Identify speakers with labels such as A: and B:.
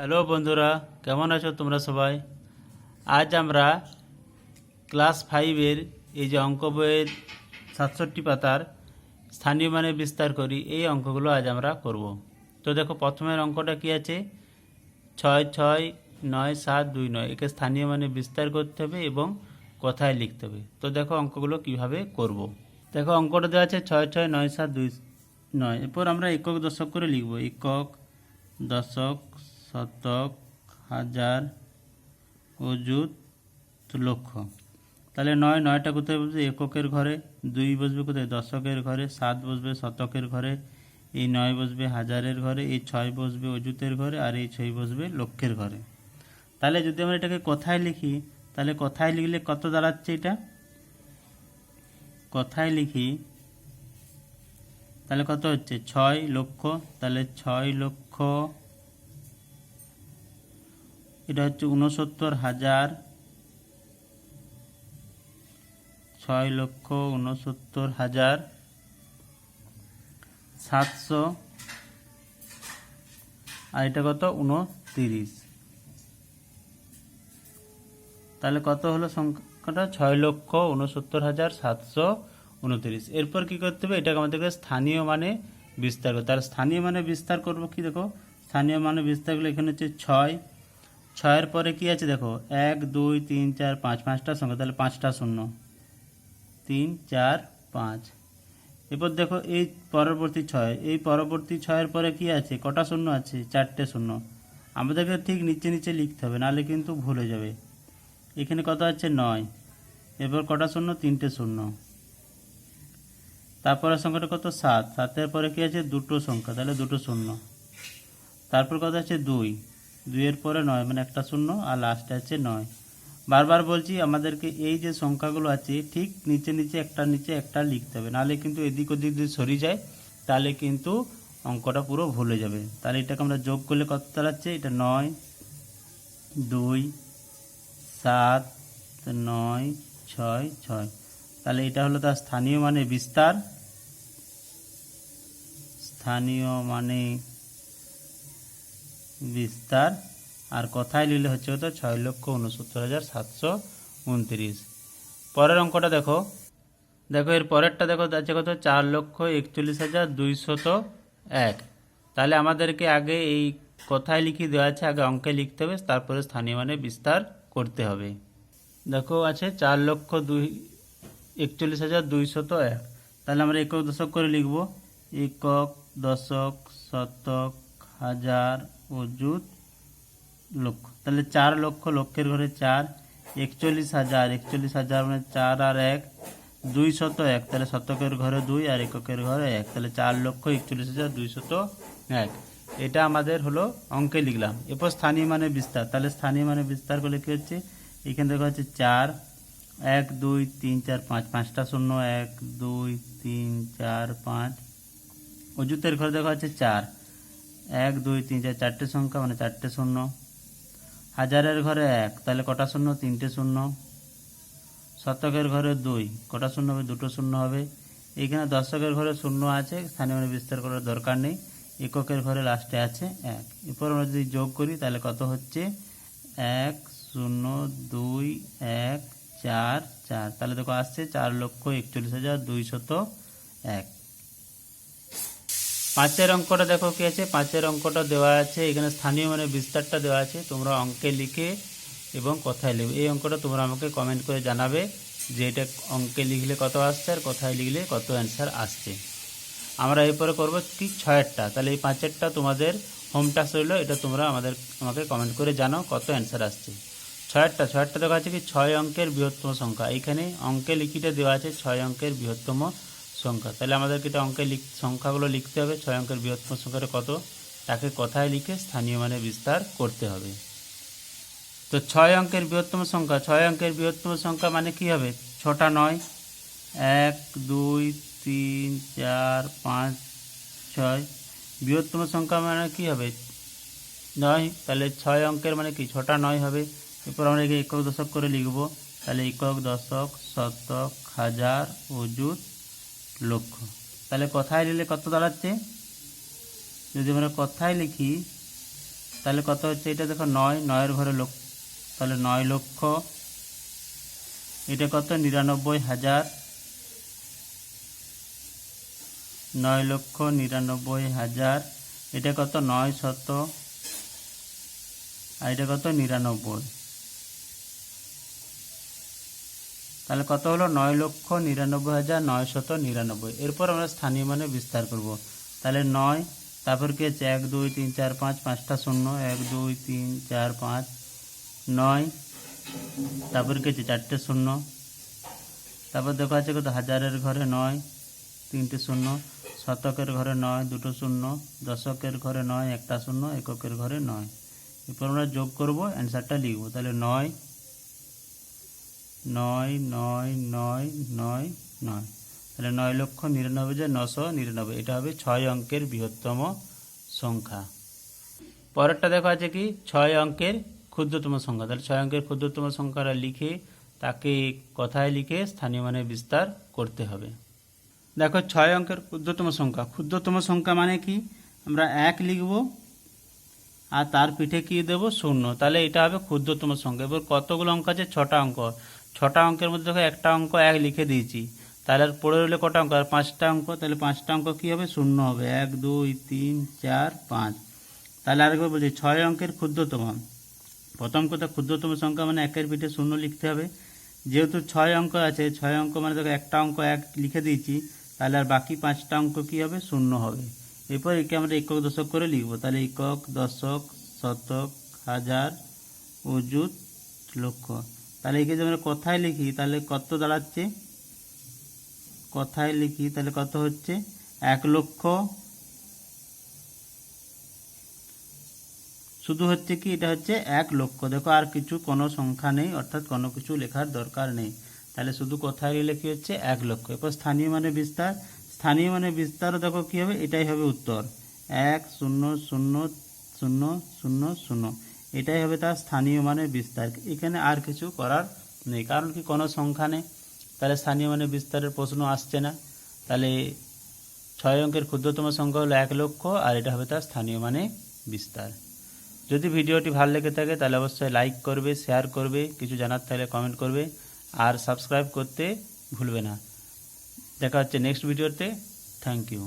A: Hello বন্ধুরা, কেমন আছো তোমরা সবাই? আজ আমরা ক্লাস 5-এর এই যে অঙ্ক বইয়ের 67 পাতার স্থানীয় মানে বিস্তার করি, এই অঙ্কগুলো আজ আমরা করব। তো দেখো, প্রথমের অঙ্কটা কি আছে? 6, 6, 9, 7, 2, 9 একে স্থানীয় মানে বিস্তার করতে হবে এবং কথায় লিখতে হবে। তো দেখো অঙ্কগুলো কিভাবে করব। দেখো অঙ্কটা দেওয়া আছে 6, 6, 9, 7, 2, 9। এরপর আমরা একক দশক করে লিখব। একক, দশক, শতক, হাজার, অযুত, লক্ষ। তাহলে নয়টা কোথায় বসবে? এককের ঘরে। 2 বসবে কোথায়? দশকের ঘরে। 7 বসবে শতকের ঘরে। এই 9 বসবে হাজারের ঘরে। এই 6 বসবে অযুতের ঘরে। আর এই 6 বসবে লক্ষের ঘরে। তাহলে যদি আমরা এটাকে কথায় লিখি, তাহলে কথায় লিখলে কত দাঁড়াচ্ছে? এটা কথায় লিখি তাহলে কত হচ্ছে? 6 লক্ষ। তাহলে 6 লক্ষ, এটা হচ্ছে 69,000। 6,69,700। আর এটা কত? 29। তাহলে কত হলো সংখ্যাটা? 6,69,729। এরপর কি করতে হবে? এটাকে আমাদেরকে স্থানীয় মানে বিস্তার করতে। তাহলে স্থানীয় মানে বিস্তার করবো কি? দেখো, স্থানীয় মানে বিস্তার করলে এখানে হচ্ছে 6। 6-এর পরে কি আছে? দেখো 1, 2, 3, 4, 5, 5টা সংখ্যা। তাহলে 5টা শূন্য। 3, 4, 5। এরপর দেখো এই পরবর্তী 6, এই পরবর্তী 6-এর পরে কি আছে? কটা শূন্য আছে? 4টে শূন্য। আমাদেরকে ঠিক নিচে নিচে লিখতে হবে, নাহলে কিন্তু ভুলে যাবে। এখানে কত আছে? 9। এরপর কটা শূন্য? 3টে শূন্য। তারপরে সংখ্যাটা কত? 7। 7-এর পরে কি আছে? দুটো সংখ্যা, তাহলে দুটো শূন্য। তারপর কত আছে? 2। 2-এর পরে 9, মানে একটা শূন্য। আর লাস্টে আছে 9। বারবার বলছি, আমাদেরকে এই যে সংখ্যাগুলো আছে ঠিক নিচে নিচে একটা লিখতে হবে, নাহলে কিন্তু এদিক ওদিক যদি সরে যায় তাহলে কিন্তু অঙ্কটা পুরো ভুলে যাবে। তাহলে এটাকে আমরা যোগ করলে কত দাঁড়াচ্ছে? এটা 9, 2, 7, 9, 6, 6। তাহলে এটা হলো তার স্থানীয় মানে বিস্তার। স্থানীয় মানে বিস্তার। আর কথায় লিখলে হচ্ছে কত? 6,69,729। পরের অঙ্কটা দেখো। দেখো এর পরেরটা দেখো আছে কত? 4,41,201। তাহলে আমাদেরকে আগে এই কথায় লিখে দেওয়া আছে, আগে অঙ্কে লিখতে হবে, তারপরে স্থানীয় মানে বিস্তার করতে হবে। দেখো আছে 4,41,201। তাহলে আমরা একক দশক করে লিখব। একক, দশক, শতক, হাজার, অযুত, লক্ষ। তাহলে 4 লক্ষ, লক্ষের ঘরে 4। 41,000, 41,000 মানে 4 আর 1, 201। তাহলে শতকের ঘরে 2 আর এককের ঘরে 1। তাহলে 4,41,201। এটা আমাদের হলো অঙ্কে লিখলাম। এরপর স্থানীয় মানে বিস্তার। তাহলে স্থানীয় মানে বিস্তার করলে কী হচ্ছে? এখানে দেখা হচ্ছে 4, 1, 2, 3, 4, 5, 5টা শূন্য। 1, 2, 3, 4, 5। অযুতের ঘরে দেখা হচ্ছে 4, 1, 2, 3, 4, 4টে সংখ্যা, মানে 4টে শূন্য। হাজারের ঘরে 1, তাহলে কটা শূন্য? 3টে শূন্য। শতকের ঘরে 2, কটা শূন্য হবে? দুটো শূন্য হবে। এইখানে দশকের ঘরে শূন্য আছে, স্থানীয় মানে বিস্তার করার দরকার নেই। এককের ঘরে লাস্টে আছে 1। এরপর আমরা যদি যোগ করি তাহলে কত হচ্ছে? 1, 0, 2, 1, 4, 4। তাহলে দেখো আসছে 4,41,201। 5-এর অঙ্কটা দেখো কি আছে? 5-এর অঙ্কটা দেওয়া আছে, এখানে স্থানীয় মানে বিস্তারটা দেওয়া আছে। তোমরা অঙ্কে লিখে এবং কথায় লিখবে। এই অঙ্কটা তোমরা আমাকে কমেন্ট করে জানাবে যে এটা অঙ্কে লিখলে কত আসছে আর কথায় লিখলে কত অ্যান্সার আসছে। আমরা এরপরে করবো কি 6-এরটা। তাহলে এই 5-এরটা তোমাদের হোম টাস্ক রইলো, এটা তোমরা আমাকে কমেন্ট করে জানাও কত অ্যান্সার আসছে। 6-এরটা দেখা যাচ্ছে কি 6 অঙ্কের বৃহত্তম সংখ্যা। এইখানে অঙ্কে লিখিতে দেওয়া আছে 6 অঙ্কের বৃহত্তম সংখ্যা। তাহলে আমাদেরকে এটা অঙ্কে সংখ্যাগুলো লিখতে হবে। 6 অঙ্কের বৃহত্তম সংখ্যাটা কত, তাকে কথায় লিখে স্থানীয় মানে বিস্তার করতে হবে। তো 6 অঙ্কের বৃহত্তম সংখ্যা, 6 অঙ্কের বৃহত্তম সংখ্যা মানে কি হবে? 6টা 9, 1, 2, 3, 4, 5, 6। বৃহত্তম সংখ্যা মানে কি হবে? 9। তাহলে 6 অঙ্কের মানে কি? 6টা 9 হবে। এরপর আমরা একে একক দশক করে লিখব। তাহলে একক, দশক, শতক, হাজার, অযুত, লক্ষ। তাহলে কথায় লিখলে কত দাঁড়াচ্ছে? যদি আমরা কথায় লিখি তাহলে কত হচ্ছে এটা দেখো 9, 9-এর ঘরে লক্ষ, তাহলে 9 লক্ষ। এটা কত 99,000, 9,99,000। এটা কত 900, আর এটা কত 99। তাহলে কত হলো 9,99,999। এরপর আমরা স্থানীয় মানে বিস্তার করব। তাহলে 9, তারপর কি হচ্ছে 1 2 3 4 5, 5টা শূন্য, 1 2 3 4 5, 9। তারপর কি হচ্ছে 4টে শূন্য। তারপর দেখো আছে কত হাজারের ঘরে 9, 3টে শূন্য, শতকের ঘরে 9, 2টো শূন্য, দশকের ঘরে 9, 1টা শূন্য, এককের ঘরে 9। এরপর আমরা যোগ করব, অ্যান্সারটা লিখব। তাহলে 9 9 9 9 9 9, তাহলে 9,99,999। এটা হবে 6 অঙ্কের বৃহত্তম সংখ্যা। পরেরটা দেখো আছে কি 6 অঙ্কের ক্ষুদ্রতম সংখ্যা। তাহলে 6 অঙ্কের ক্ষুদ্রতম সংখ্যাটা লিখে তাকে কথায় লিখে স্থানীয় মানে বিস্তার করতে হবে। দেখো 6 অঙ্কের ক্ষুদ্রতম সংখ্যা। ক্ষুদ্রতম সংখ্যা মানে কি, আমরা 1 লিখব আর তার পিঠে কি দেব 0, তাহলে এটা হবে ক্ষুদ্রতম সংখ্যা। এবার কতগুলো অঙ্ক আছে, 6টা অঙ্ক। 6টা অঙ্কের মধ্যে দেখো একটা অঙ্ক 1 লিখে দিয়েছি, তাহলে আর পড়ে রইলে কটা অঙ্ক, আর 5টা অঙ্ক। তাহলে 5টা অঙ্ক কী হবে, 0 হবে। 1 2 3 4 5। তাহলে আরেকবার বলছি 6 অঙ্কের ক্ষুদ্রতম। প্রথম কথা, ক্ষুদ্রতম সংখ্যা মানে 1-এর পিঠে 0 লিখতে হবে। যেহেতু 6 অঙ্ক আছে, 6 অঙ্ক মানে দেখো একটা অঙ্ক 1 লিখে দিয়েছি, তাহলে আর বাকি 5টা অঙ্ক কী হবে, 0 হবে। এরপর একে আমরা একক দশক করে লিখব। তাহলে একক, দশক, শতক, হাজার, অযুত, লক্ষ। তাহলে একে যদি আমরা কথায় লিখি তাহলে কত দাঁড়াচ্ছে, কথায় লিখি তাহলে কত হচ্ছে 1 লক্ষ। শুধু হচ্ছে কি এটা হচ্ছে 1 লক্ষ। দেখো আর কিছু কোনো সংখ্যা নেই, অর্থাৎ কোনো কিছু লেখার দরকার নেই। তাহলে শুধু কথায় লিখলে কি হচ্ছে 1 লক্ষ। এরপর স্থানীয় মানে বিস্তার। স্থানীয় মানে বিস্তারও দেখো কী হবে, এটাই হবে উত্তর 1 0 0 0 0 0। এটাই হবে তার স্থানীয় মানে বিস্তার। এখানে আর কিছু করার নেই, কারণ কি কোনো সংখ্যা নেই, তাহলে স্থানীয় মানে বিস্তারের প্রশ্ন আসছে না। তাহলে 6 অঙ্কের ক্ষুদ্রতম সংখ্যা হলো 1 লক্ষ, আর এটা হবে তার স্থানীয় মানে বিস্তার। যদি ভিডিওটি ভালো লেগে থাকে তাহলে অবশ্যই লাইক করবে, শেয়ার করবে, কিছু জানার থাকলে কমেন্ট করবে, আর সাবস্ক্রাইব করতে ভুলবে না। দেখা হচ্ছে নেক্সট ভিডিওতে। Thank you.